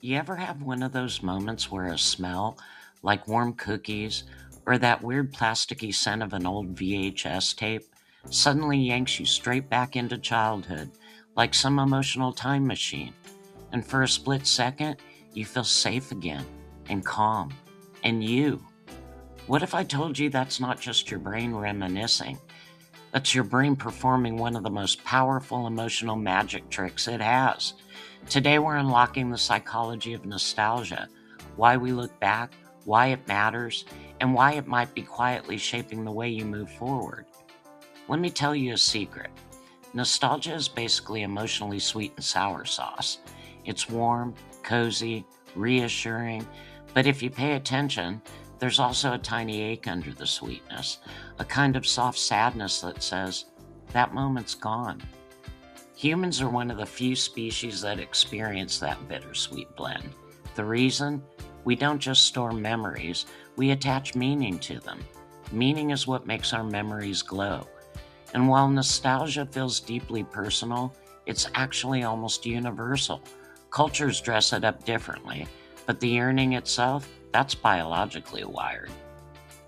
You ever have one of those moments where a smell, like warm cookies or that weird plasticky scent of an old VHS tape, suddenly yanks you straight back into childhood, like some emotional time machine? And for a split second, you feel safe again and calm. And you. What if I told you that's not just your brain reminiscing? That's your brain performing one of the most powerful emotional magic tricks it has. Today, we're unlocking the psychology of nostalgia, why we look back, why it matters, and why it might be quietly shaping the way you move forward. Let me tell you a secret. Nostalgia is basically emotionally sweet and sour sauce. It's warm, cozy, reassuring, but if you pay attention, there's also a tiny ache under the sweetness, a kind of soft sadness that says, that moment's gone. Humans are one of the few species that experience that bittersweet blend. The reason? We don't just store memories, we attach meaning to them. Meaning is what makes our memories glow. And while nostalgia feels deeply personal, it's actually almost universal. Cultures dress it up differently, but the yearning itself, that's biologically wired.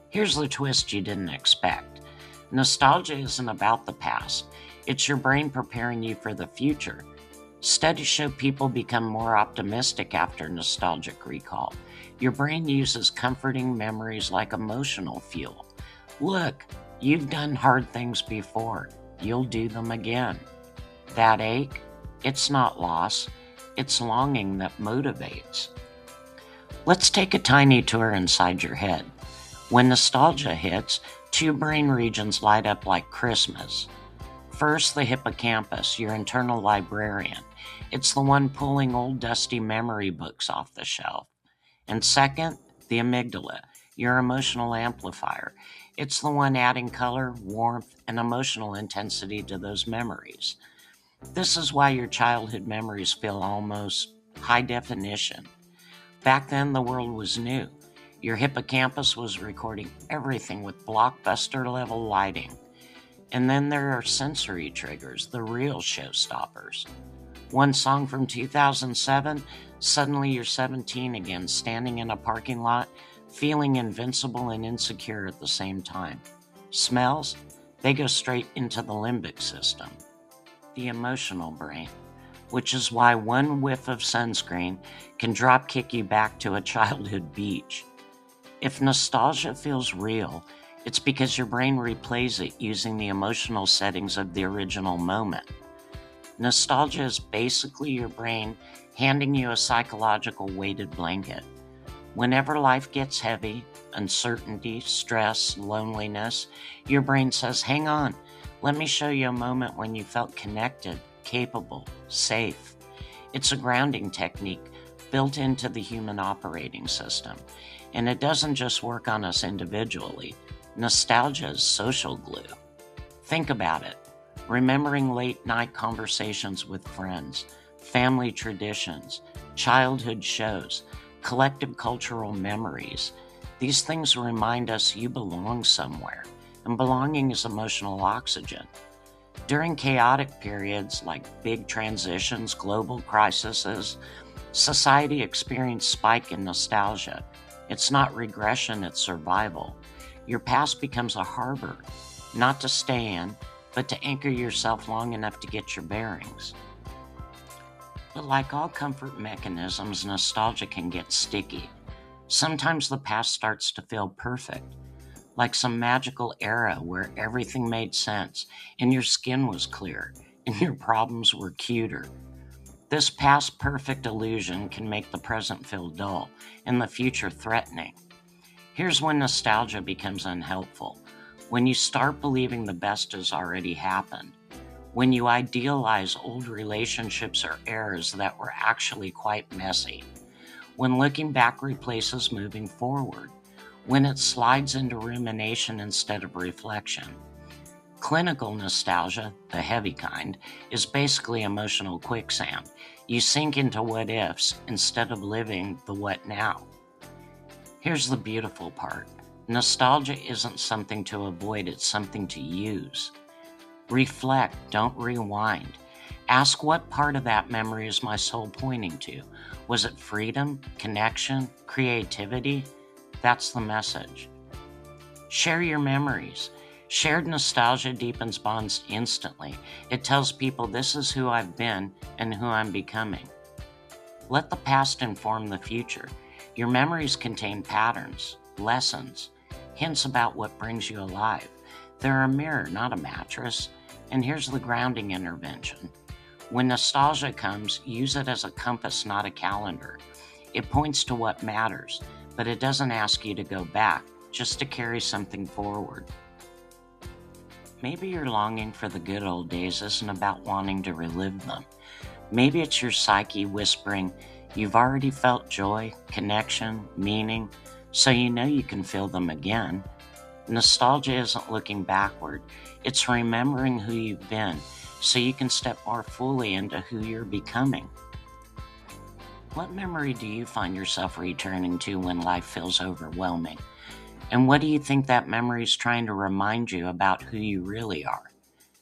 Here's the twist you didn't expect. Nostalgia isn't about the past, it's your brain preparing you for the future. Studies show people become more optimistic after nostalgic recall. Your brain uses comforting memories like emotional fuel. Look, you've done hard things before. You'll do them again. That ache, it's not loss, it's longing that motivates. Let's take a tiny tour inside your head. When nostalgia hits, two brain regions light up like Christmas. First, the hippocampus, your internal librarian. It's the one pulling old dusty memory books off the shelf. And second, the amygdala, your emotional amplifier. It's the one adding color, warmth, and emotional intensity to those memories. This is why your childhood memories feel almost high definition. Back then, the world was new. Your hippocampus was recording everything with blockbuster level lighting. And then there are sensory triggers, the real showstoppers. One song from 2007, suddenly you're 17 again, standing in a parking lot, feeling invincible and insecure at the same time. Smells? They go straight into the limbic system, the emotional brain, which is why one whiff of sunscreen can drop kick you back to a childhood beach. If nostalgia feels real, it's because your brain replays it using the emotional settings of the original moment. Nostalgia is basically your brain handing you a psychological weighted blanket. Whenever life gets heavy, uncertainty, stress, loneliness, your brain says, hang on, let me show you a moment when you felt connected, capable, safe. It's a grounding technique built into the human operating system. And it doesn't just work on us individually. Nostalgia is social glue. Think about it. Remembering late night conversations with friends, family traditions, childhood shows, collective cultural memories. These things remind us you belong somewhere, and belonging is emotional oxygen. During chaotic periods like big transitions, global crises, society experiences spike in nostalgia. It's not regression, it's survival. Your past becomes a harbor, not to stay in, but to anchor yourself long enough to get your bearings. But like all comfort mechanisms, nostalgia can get sticky. Sometimes the past starts to feel perfect, like some magical era where everything made sense, and your skin was clear, and your problems were cuter. This past perfect illusion can make the present feel dull, and the future threatening. Here's when nostalgia becomes unhelpful. When you start believing the best has already happened. When you idealize old relationships or eras that were actually quite messy. When looking back replaces moving forward. When it slides into rumination instead of reflection. Clinical nostalgia, the heavy kind, is basically emotional quicksand. You sink into what ifs instead of living the what now. Here's the beautiful part. Nostalgia isn't something to avoid, it's something to use. Reflect, don't rewind. Ask what part of that memory is my soul pointing to? Was it freedom, connection, creativity? That's the message. Share your memories. Shared nostalgia deepens bonds instantly. It tells people this is who I've been and who I'm becoming. Let the past inform the future. Your memories contain patterns, lessons, hints about what brings you alive. They're a mirror, not a mattress. And here's the grounding intervention. When nostalgia comes, use it as a compass, not a calendar. It points to what matters, but it doesn't ask you to go back, just to carry something forward. Maybe your longing for the good old days isn't about wanting to relive them. Maybe it's your psyche whispering, you've already felt joy, connection, meaning, so you know you can feel them again. Nostalgia isn't looking backward, it's remembering who you've been, so you can step more fully into who you're becoming. What memory do you find yourself returning to when life feels overwhelming? And what do you think that memory is trying to remind you about who you really are?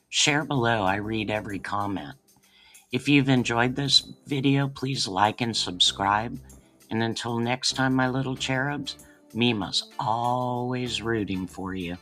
Share below, I read every comment. If you've enjoyed this video, please like and subscribe. And until next time, my little cherubs, Meemaw's always rooting for you.